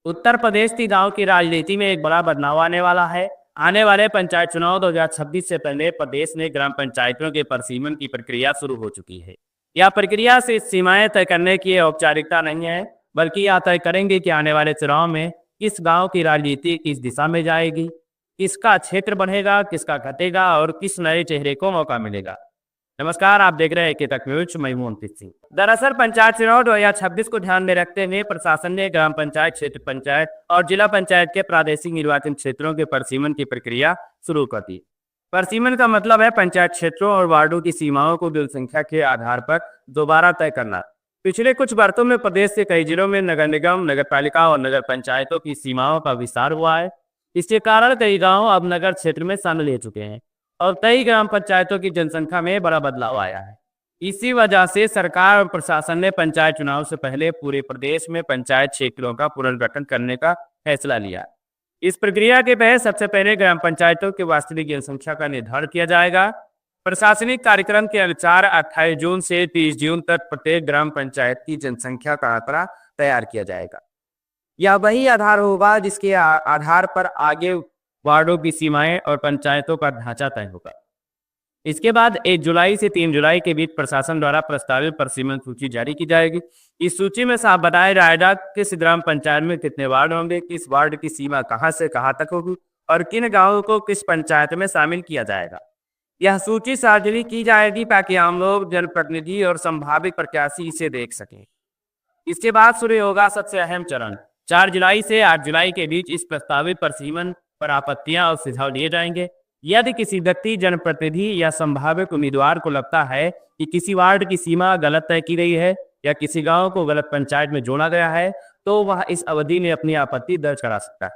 उत्तर प्रदेश की गांव की राजनीति में एक बड़ा बदलाव आने वाला है। आने वाले पंचायत चुनाव 2026 से पहले प्रदेश में ग्राम पंचायतों के परिसीमन की प्रक्रिया शुरू हो चुकी है। यह प्रक्रिया सिर्फ सीमाएं तय करने की औपचारिकता नहीं है, बल्कि यह तय करेंगे कि आने वाले चुनाव में किस गांव की राजनीति किस दिशा में जाएगी, किसका क्षेत्र बढ़ेगा, किसका घटेगा और किस नए चेहरे को मौका मिलेगा। नमस्कार, आप देख रहे हैं केतक न्यूज। मैं हूं अंकित सिंह। दरअसल पंचायत चुनाव 2026 को ध्यान में रखते हुए प्रशासन ने ग्राम पंचायत, क्षेत्र पंचायत और जिला पंचायत के प्रादेशिक निर्वाचन क्षेत्रों के परिसीमन की प्रक्रिया शुरू कर दी। परिसीमन का मतलब है पंचायत क्षेत्रों और वार्डों की सीमाओं को जनसंख्या के आधार पर दोबारा तय करना। पिछले कुछ वर्षों में प्रदेश के कई जिलों में नगर निगम, नगर पालिका और नगर पंचायतों की सीमाओं का विस्तार हुआ है। इसके कारण कई गांव अब नगर क्षेत्र में शामिल हो चुके हैं और कई ग्राम पंचायतों की जनसंख्या में बड़ा बदलाव आया है। इसी वजह से सरकार और प्रशासन ने पंचायत चुनाव से पहले पूरे प्रदेश में पंचायत क्षेत्रों का पुनर्गठन करने का फैसला लिया। इस प्रक्रिया के तहत सबसे पहले ग्राम पंचायतों की वास्तविक जनसंख्या का निर्धारण किया जाएगा। प्रशासनिक कार्यक्रम के अनुसार 28 जून से 30 जून तक प्रत्येक ग्राम पंचायत की जनसंख्या का आंकड़ा तैयार किया जाएगा। यह वही आधार होगा जिसके आधार पर आगे वार्डों की सीमाएं और पंचायतों का ढांचा तय होगा। इसके बाद 1 जुलाई से 3 जुलाई के बीच प्रशासन द्वारा प्रस्तावित परिसीमन सूची जारी की जाएगी। इस सूची में साफ बताया जाएगा किस ग्राम पंचायत में कितने वार्ड होंगे, किस वार्ड की सीमा कहां से कहां तक होगी और किन गांवों को किस पंचायत में शामिल किया जाएगा। यह सूची सार्वजनिक की जाएगी ताकि आम लोग, जनप्रतिनिधि और संभावित प्रत्याशी इसे देख सकें। इसके बाद शुरू होगा सबसे अहम चरण। 4 जुलाई से 8 जुलाई के बीच इस प्रस्तावित परिसीमन पर आपत्तियां और सुझाव लिए जाएंगे। यदि किसी व्यक्ति, जनप्रतिनिधि या संभावित उम्मीदवार को लगता है कि किसी वार्ड की सीमा गलत तय की गई है या किसी गांव को गलत पंचायत में जोड़ा गया है, तो वह इस अवधि में अपनी आपत्ति दर्ज करा सकता है।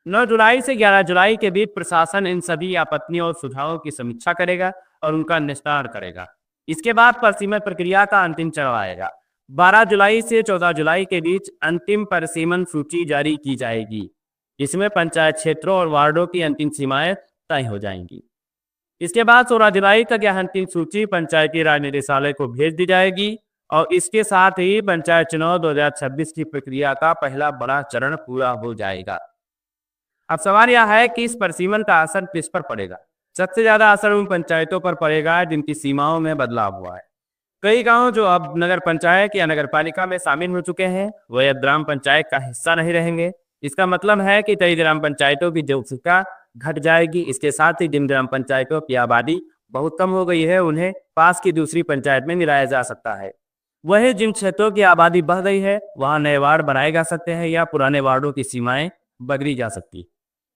9 जुलाई से 11 जुलाई के बीच प्रशासन इन सभी आपत्तियों और सुझावों की समीक्षा करेगा और उनका निस्तारण करेगा। इसके बाद परिसीमन प्रक्रिया का अंतिम चरण आएगा। 12 जुलाई से 14 जुलाई के बीच अंतिम परिसीमन सूची जारी की जाएगी, जिसमें पंचायत क्षेत्रों और वार्डों की अंतिम सीमाएं तय हो जाएंगी। इसके बाद 16 जुलाई तक यह अंतिम सूची पंचायती राज निदेशालय को भेज दी जाएगी और इसके साथ ही पंचायत चुनाव 2026 की प्रक्रिया का पहला बड़ा चरण पूरा हो जाएगा। अब सवाल यह है कि इस परिसीमन का असर किस पर पड़ेगा। सबसे ज्यादा असर उन पंचायतों पर पड़ेगा जिनकी सीमाओं में बदलाव हुआ है। कई गांव जो अब नगर पंचायत या नगर पालिका में शामिल हो चुके हैं, वह अब ग्राम पंचायत का हिस्सा नहीं रहेंगे। इसका मतलब है कि कई ग्राम पंचायतों की जनसंख्या घट जाएगी। इसके साथ ही जिन ग्राम पंचायतों की आबादी बहुत कम हो गई है, उन्हें पास की दूसरी पंचायत में मिलाया जा सकता है। वहीं जिन क्षेत्रों की आबादी बढ़ गई है, वहां नए वार्ड बनाए जा सकते हैं या पुराने वार्डों की सीमाएं बदली जा सकती।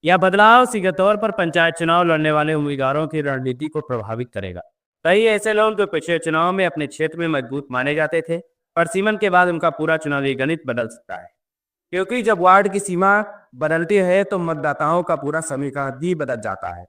यह बदलाव सीधे तौर पर पंचायत चुनाव लड़ने वाले उम्मीदवारों की रणनीति को प्रभावित करेगा। कई ऐसे लोग जो पिछले चुनाव में अपने क्षेत्र में मजबूत माने जाते थे, परिसीमन के बाद उनका पूरा चुनावी गणित बदल सकता है, क्योंकि जब वार्ड की सीमा बदलती है तो मतदाताओं का पूरा समीकरण भी बदल जाता है।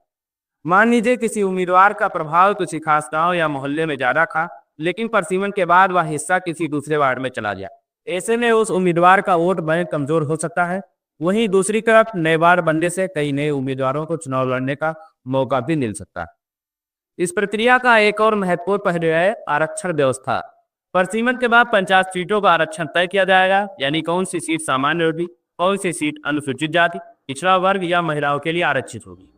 मान लीजिए किसी उम्मीदवार का प्रभाव किसी खास गांव या मोहल्ले में ज्यादा था, लेकिन परिसीमन के बाद वह हिस्सा किसी दूसरे वार्ड में चला गया। ऐसे में उस उम्मीदवार का वोट बैंक कमजोर हो सकता है। वहीं दूसरी तरफ नए वार्ड बनने से कई नए उम्मीदवारों को चुनाव लड़ने का मौका भी मिल सकता है। इस प्रक्रिया का एक और महत्वपूर्ण पहलू है आरक्षण व्यवस्था। परिसीमन के बाद पंचायत सीटों का आरक्षण तय किया जाएगा, यानी कौन सी सीट सामान्य होगी, कौन सी सीट अनुसूचित जाति, पिछड़ा वर्ग या महिलाओं के लिए आरक्षित होगी।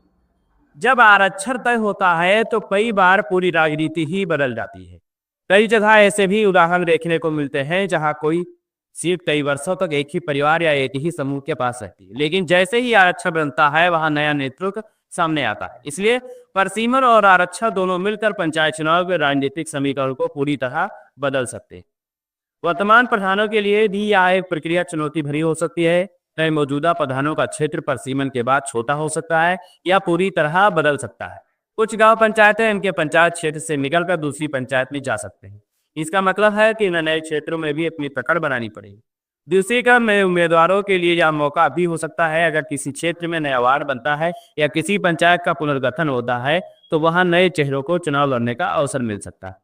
जब आरक्षण तय होता है तो कई बार पूरी राजनीति ही बदल जाती है। कई जगह ऐसे भी उदाहरण देखने को मिलते हैं जहां कोई सीट कई वर्षों तक एक ही परिवार या एक ही समूह के पास रहती है, लेकिन जैसे ही आरक्षण बनता है वहां नया नेतृत्व सामने आता है। इसलिए परिसीमन और आरक्षण दोनों मिलकर पंचायत चुनाव के राजनीतिक समीकरण को पूरी तरह बदल सकते हैं। वर्तमान प्रधानों के लिए भी यह एक प्रक्रिया चुनौती भरी हो सकती है। कई मौजूदा प्रधानों का क्षेत्र परिसीमन के बाद छोटा हो सकता है या पूरी तरह बदल सकता है। कुछ गांव पंचायतें इनके पंचायत क्षेत्र से निकलकर दूसरी पंचायत में जा सकते हैं। इसका मतलब है कि नए क्षेत्रों में भी अपनी पकड़ बनानी पड़ेगी। दूसरी तरफ नए उम्मीदवारों के लिए यह मौका भी हो सकता है। अगर किसी क्षेत्र में नया वार्ड बनता है या किसी पंचायत का पुनर्गठन होता है, तो वहां नए चेहरों को चुनाव लड़ने का अवसर मिल सकता है।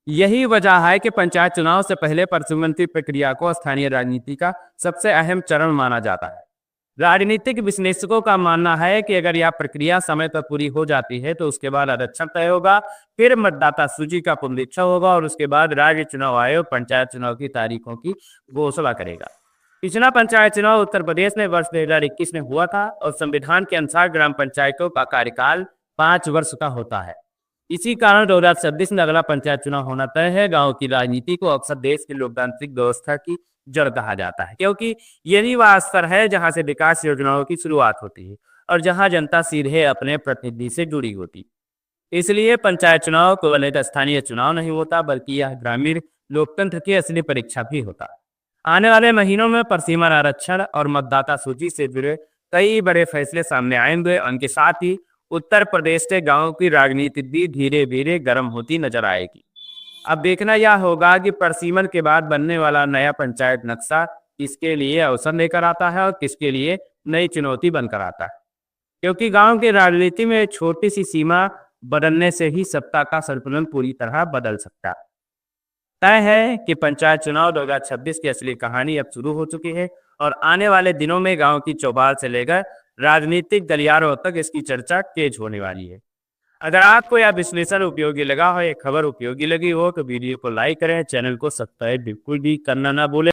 यही वजह है कि पंचायत चुनाव से पहले परिसीमन की प्रक्रिया को स्थानीय राजनीति का सबसे अहम चरण माना जाता है। राजनीतिक विश्लेषकों का मानना है कि अगर यह प्रक्रिया समय पर पूरी हो जाती है तो उसके बाद आरक्षण तय होगा, फिर मतदाता सूची का पुनरीक्षण होगा और उसके बाद राज्य चुनाव आयोग पंचायत चुनाव की तारीखों की घोषणा करेगा। पिछला पंचायत चुनाव उत्तर प्रदेश में वर्ष 2021 में हुआ था और संविधान के अनुसार ग्राम पंचायतों का कार्यकाल 5 वर्ष का होता है। इसी कारण 2026 में अगला पंचायत चुनाव होना तय है। गांव की राजनीति को अक्सर देश की लोकतांत्रिक व्यवस्था की जड़ कहा जाता है, क्योंकि यही वह स्तर है जहां से विकास योजनाओं की शुरुआत होती है और जहां जनता सीधे अपने प्रतिनिधि से जुड़ी होती है। इसलिए पंचायत चुनाव केवल एक स्थानीय चुनाव नहीं होता, बल्कि यह ग्रामीण लोकतंत्र की असली परीक्षा भी होता है। आने वाले महीनों में परसीमन आरक्षण और मतदाता सूची से जुड़े कई बड़े फैसले सामने आएंगे। उनके साथ ही उत्तर प्रदेश के गांवों की राजनीति भी धीरे धीरे गर्म होती नजर आएगी। अब देखना यह होगा कि परसीमन के बाद बनने वाला नया पंचायत नक्शा किसके लिए अवसर लेकर आता है और किसके लिए नई चुनौती बनकर आता है, क्योंकि गांव की राजनीति में छोटी सी सीमा बदलने से ही सत्ता का संतुलन पूरी तरह बदल सकता है। तय है कि पंचायत चुनाव 2026 की असली कहानी अब शुरू हो चुकी है और आने वाले दिनों में गांव की चौपाल से लेकर राजनीतिक गलियारों तक इसकी चर्चा तेज होने वाली है। अगर आपको यह विश्लेषण उपयोगी लगा हो, ये खबर उपयोगी लगी हो, तो वीडियो को लाइक करें, चैनल को सब्सक्राइब बिल्कुल भी करना ना भूलें।